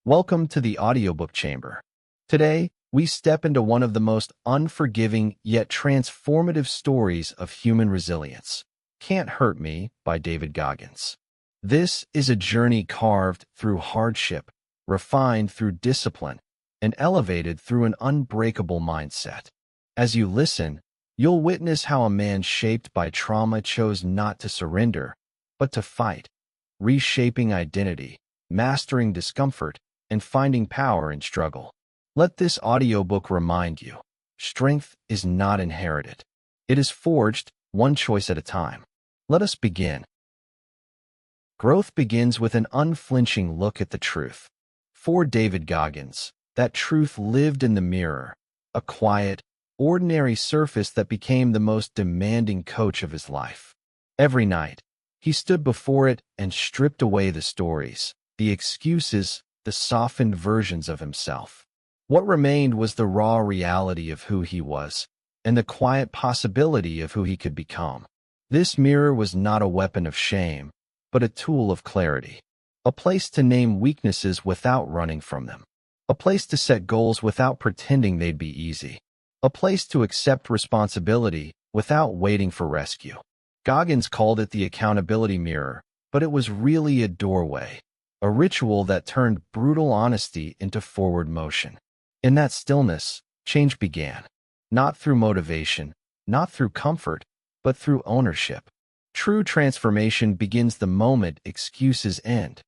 Welcome to the Audiobook Chamber. Today, we step into one of the most unforgiving yet transformative stories of human resilience, Can't Hurt Me by David Goggins. This is a journey carved through hardship, refined through discipline, and elevated through an unbreakable mindset. As you listen, you'll witness how a man shaped by trauma chose not to surrender, but to fight, reshaping identity, mastering discomfort, and finding power in struggle. Let this audiobook remind you, strength is not inherited. It is forged, one choice at a time. Let us begin. Growth begins with an unflinching look at the truth. For David Goggins, that truth lived in the mirror, a quiet, ordinary surface that became the most demanding coach of his life. Every night, he stood before it and stripped away the stories, the excuses, the softened versions of himself. What remained was the raw reality of who he was, and the quiet possibility of who he could become. This mirror was not a weapon of shame, but a tool of clarity. A place to name weaknesses without running from them. A place to set goals without pretending they'd be easy. A place to accept responsibility without waiting for rescue. Goggins called it the accountability mirror, but it was really a doorway. A ritual that turned brutal honesty into forward motion. In that stillness, change began. Not through motivation, not through comfort, but through ownership. True transformation begins the moment excuses end.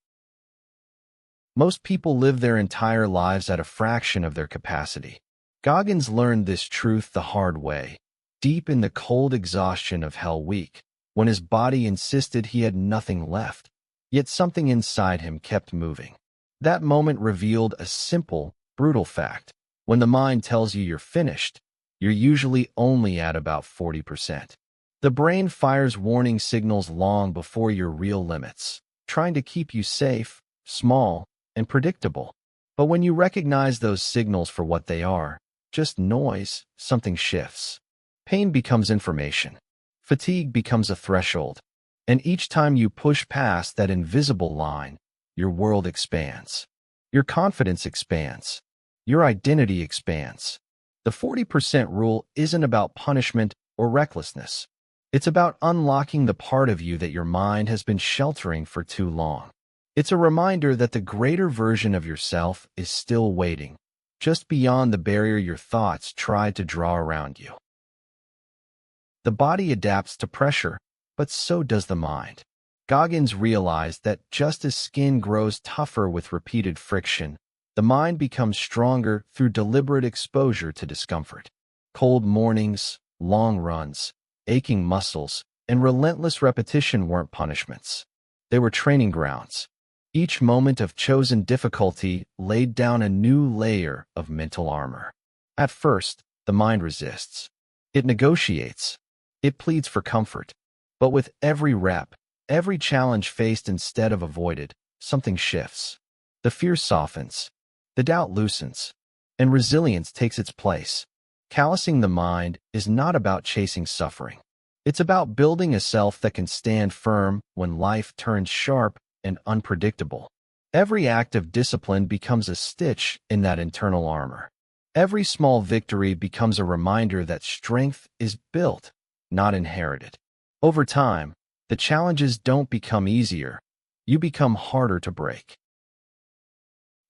Most people live their entire lives at a fraction of their capacity. Goggins learned this truth the hard way, deep in the cold exhaustion of Hell Week, when his body insisted he had nothing left. Yet something inside him kept moving. That moment revealed a simple, brutal fact. When the mind tells you you're finished, you're usually only at about 40%. The brain fires warning signals long before your real limits, trying to keep you safe, small, and predictable. But when you recognize those signals for what they are, just noise, something shifts. Pain becomes information. Fatigue becomes a threshold. And each time you push past that invisible line, your world expands. Your confidence expands. Your identity expands. The 40% rule isn't about punishment or recklessness. It's about unlocking the part of you that your mind has been sheltering for too long. It's a reminder that the greater version of yourself is still waiting, just beyond the barrier your thoughts tried to draw around you. The body adapts to pressure, but so does the mind. Goggins realized that just as skin grows tougher with repeated friction, the mind becomes stronger through deliberate exposure to discomfort. Cold mornings, long runs, aching muscles, and relentless repetition weren't punishments. They were training grounds. Each moment of chosen difficulty laid down a new layer of mental armor. At first, the mind resists. It negotiates. It pleads for comfort. But with every rep, every challenge faced instead of avoided, something shifts. The fear softens, the doubt loosens, and resilience takes its place. Callousing the mind is not about chasing suffering. It's about building a self that can stand firm when life turns sharp and unpredictable. Every act of discipline becomes a stitch in that internal armor. Every small victory becomes a reminder that strength is built, not inherited. Over time, the challenges don't become easier. You become harder to break.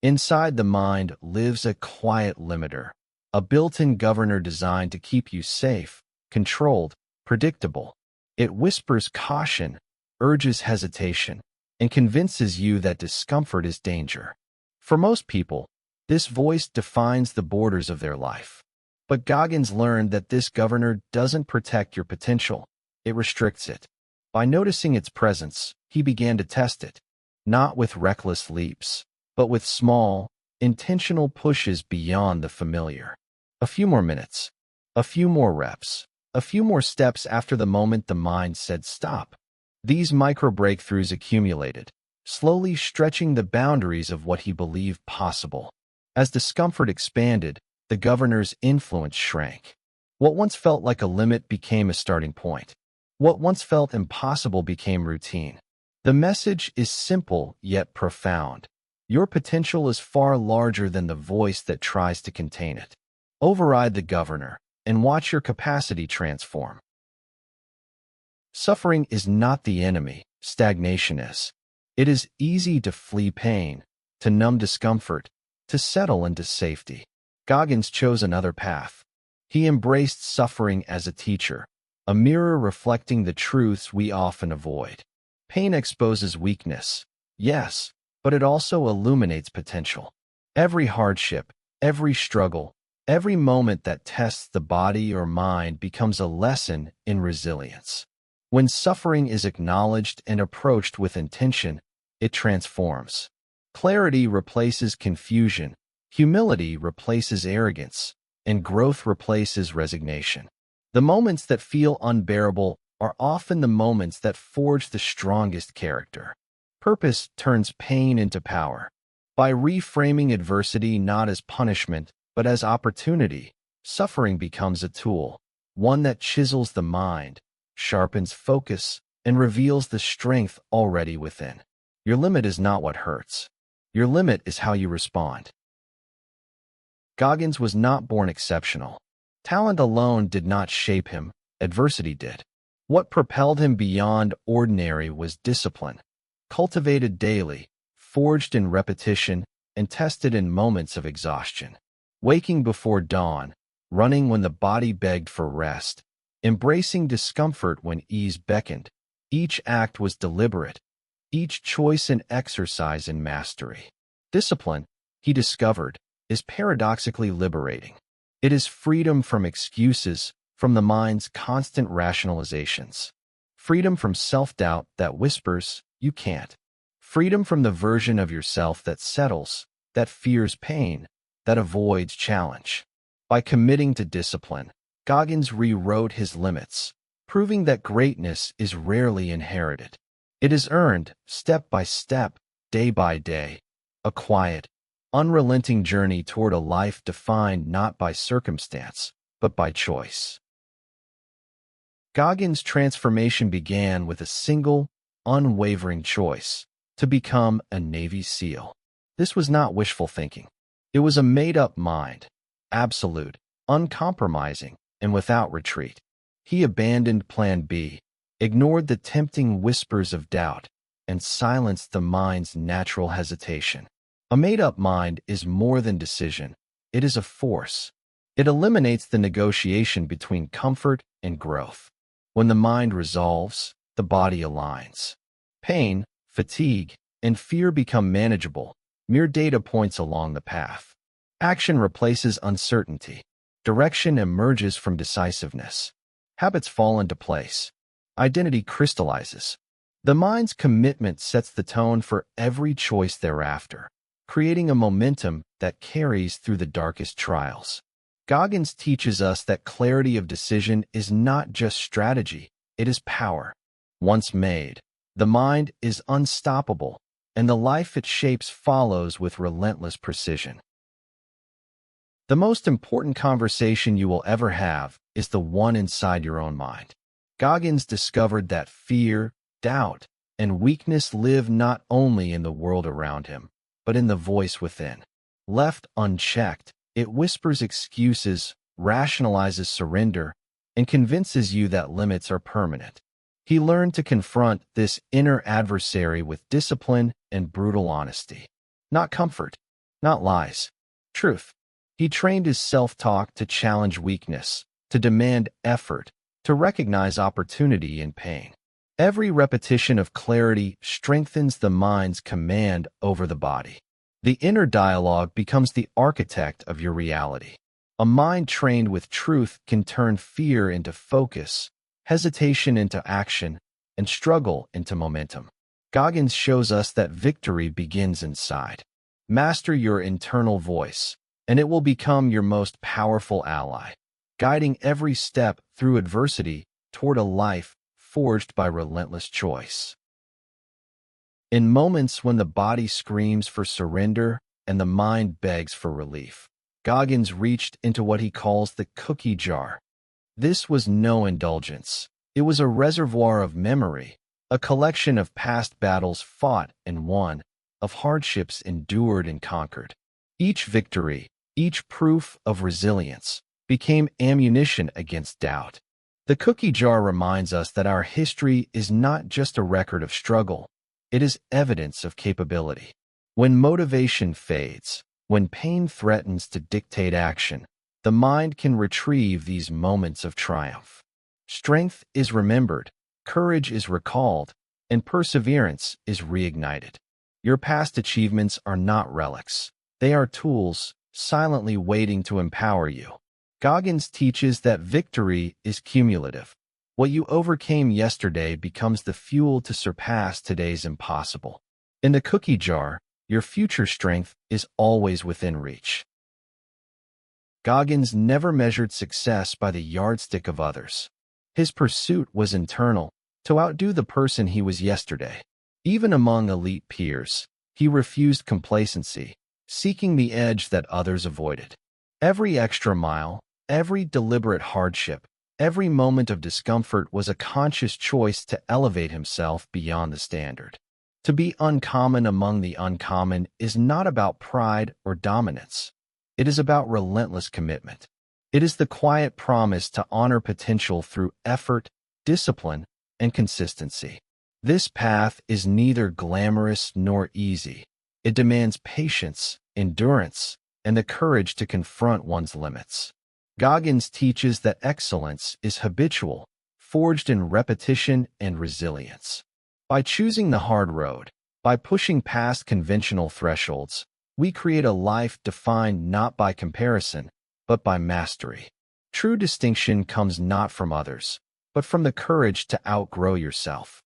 Inside the mind lives a quiet limiter, a built-in governor designed to keep you safe, controlled, predictable. It whispers caution, urges hesitation, and convinces you that discomfort is danger. For most people, this voice defines the borders of their life. But Goggins learned that this governor doesn't protect your potential. It restricts it. By noticing its presence, he began to test it, not with reckless leaps, but with small, intentional pushes beyond the familiar. A few more minutes, a few more reps, a few more steps after the moment the mind said stop. These micro-breakthroughs accumulated, slowly stretching the boundaries of what he believed possible. As discomfort expanded, the governor's influence shrank. What once felt like a limit became a starting point. What once felt impossible became routine. The message is simple yet profound. Your potential is far larger than the voice that tries to contain it. Override the governor and watch your capacity transform. Suffering is not the enemy, stagnation is. It is easy to flee pain, to numb discomfort, to settle into safety. Goggins chose another path. He embraced suffering as a teacher, a mirror reflecting the truths we often avoid. Pain exposes weakness, yes, but it also illuminates potential. Every hardship, every struggle, every moment that tests the body or mind becomes a lesson in resilience. When suffering is acknowledged and approached with intention, it transforms. Clarity replaces confusion, humility replaces arrogance, and growth replaces resignation. The moments that feel unbearable are often the moments that forge the strongest character. Purpose turns pain into power. By reframing adversity not as punishment, but as opportunity, suffering becomes a tool, one that chisels the mind, sharpens focus, and reveals the strength already within. Your limit is not what hurts. Your limit is how you respond. Goggins was not born exceptional. Talent alone did not shape him, adversity did. What propelled him beyond ordinary was discipline, cultivated daily, forged in repetition, and tested in moments of exhaustion. Waking before dawn, running when the body begged for rest, embracing discomfort when ease beckoned. Each act was deliberate, each choice an exercise in mastery. Discipline, he discovered, is paradoxically liberating. It is freedom from excuses, from the mind's constant rationalizations. Freedom from self-doubt that whispers, "You can't." Freedom from the version of yourself that settles, that fears pain, that avoids challenge. By committing to discipline, Goggins rewrote his limits, proving that greatness is rarely inherited. It is earned, step by step, day by day. A quiet, unrelenting journey toward a life defined not by circumstance, but by choice. Goggins' transformation began with a single, unwavering choice: to become a Navy SEAL. This was not wishful thinking. It was a made-up mind, absolute, uncompromising, and without retreat. He abandoned Plan B, ignored the tempting whispers of doubt, and silenced the mind's natural hesitation. A made-up mind is more than decision. It is a force. It eliminates the negotiation between comfort and growth. When the mind resolves, the body aligns. Pain, fatigue, and fear become manageable, mere data points along the path. Action replaces uncertainty. Direction emerges from decisiveness. Habits fall into place. Identity crystallizes. The mind's commitment sets the tone for every choice thereafter, creating a momentum that carries through the darkest trials. Goggins teaches us that clarity of decision is not just strategy, it is power. Once made, the mind is unstoppable, and the life it shapes follows with relentless precision. The most important conversation you will ever have is the one inside your own mind. Goggins discovered that fear, doubt, and weakness live not only in the world around him, but in the voice within. Left unchecked, it whispers excuses, rationalizes surrender, and convinces you that limits are permanent. He learned to confront this inner adversary with discipline and brutal honesty. Not comfort, not lies, truth. He trained his self-talk to challenge weakness, to demand effort, to recognize opportunity in pain. Every repetition of clarity strengthens the mind's command over the body. The inner dialogue becomes the architect of your reality. A mind trained with truth can turn fear into focus, hesitation into action, and struggle into momentum. Goggins shows us that victory begins inside. Master your internal voice, and it will become your most powerful ally, guiding every step through adversity toward a life forged by relentless choice. In moments when the body screams for surrender and the mind begs for relief, Goggins reached into what he calls the cookie jar. This was no indulgence. It was a reservoir of memory, a collection of past battles fought and won, of hardships endured and conquered. Each victory, each proof of resilience, became ammunition against doubt. The cookie jar reminds us that our history is not just a record of struggle, it is evidence of capability. When motivation fades, when pain threatens to dictate action, the mind can retrieve these moments of triumph. Strength is remembered, courage is recalled, and perseverance is reignited. Your past achievements are not relics. They are tools, silently waiting to empower you. Goggins teaches that victory is cumulative. What you overcame yesterday becomes the fuel to surpass today's impossible. In the cookie jar, your future strength is always within reach. Goggins never measured success by the yardstick of others. His pursuit was internal, to outdo the person he was yesterday. Even among elite peers, he refused complacency, seeking the edge that others avoided. Every extra mile, every deliberate hardship, every moment of discomfort was a conscious choice to elevate himself beyond the standard. To be uncommon among the uncommon is not about pride or dominance. It is about relentless commitment. It is the quiet promise to honor potential through effort, discipline, and consistency. This path is neither glamorous nor easy. It demands patience, endurance, and the courage to confront one's limits. Goggins teaches that excellence is habitual, forged in repetition and resilience. By choosing the hard road, by pushing past conventional thresholds, we create a life defined not by comparison, but by mastery. True distinction comes not from others, but from the courage to outgrow yourself.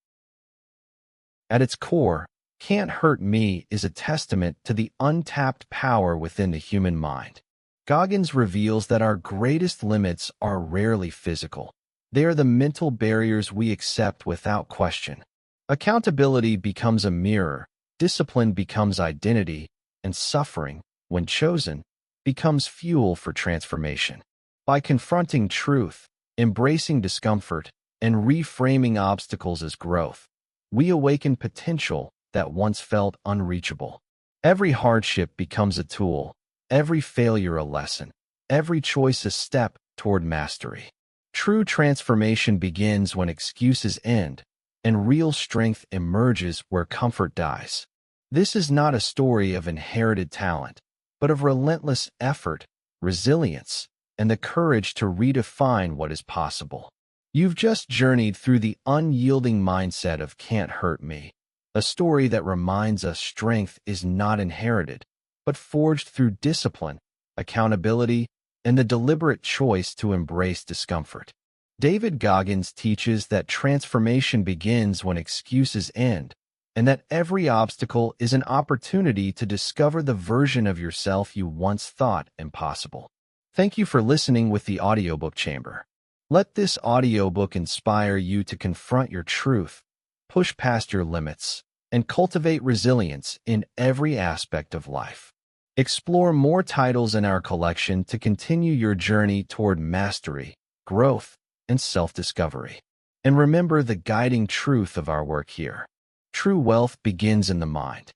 At its core, Can't Hurt Me is a testament to the untapped power within the human mind. Goggins reveals that our greatest limits are rarely physical. They are the mental barriers we accept without question. Accountability becomes a mirror, discipline becomes identity, and suffering, when chosen, becomes fuel for transformation. By confronting truth, embracing discomfort, and reframing obstacles as growth, we awaken potential that once felt unreachable. Every hardship becomes a tool, every failure a lesson, every choice a step toward mastery. True transformation begins when excuses end, and real strength emerges where comfort dies. This is not a story of inherited talent, but of relentless effort, resilience, and the courage to redefine what is possible. You've just journeyed through the unyielding mindset of Can't Hurt Me, a story that reminds us strength is not inherited, but forged through discipline, accountability, and the deliberate choice to embrace discomfort. David Goggins teaches that transformation begins when excuses end, and that every obstacle is an opportunity to discover the version of yourself you once thought impossible. Thank you for listening with the Audiobook Chamber. Let this audiobook inspire you to confront your truth, push past your limits, and cultivate resilience in every aspect of life. Explore more titles in our collection to continue your journey toward mastery, growth, and self-discovery. And remember the guiding truth of our work here. True wealth begins in the mind.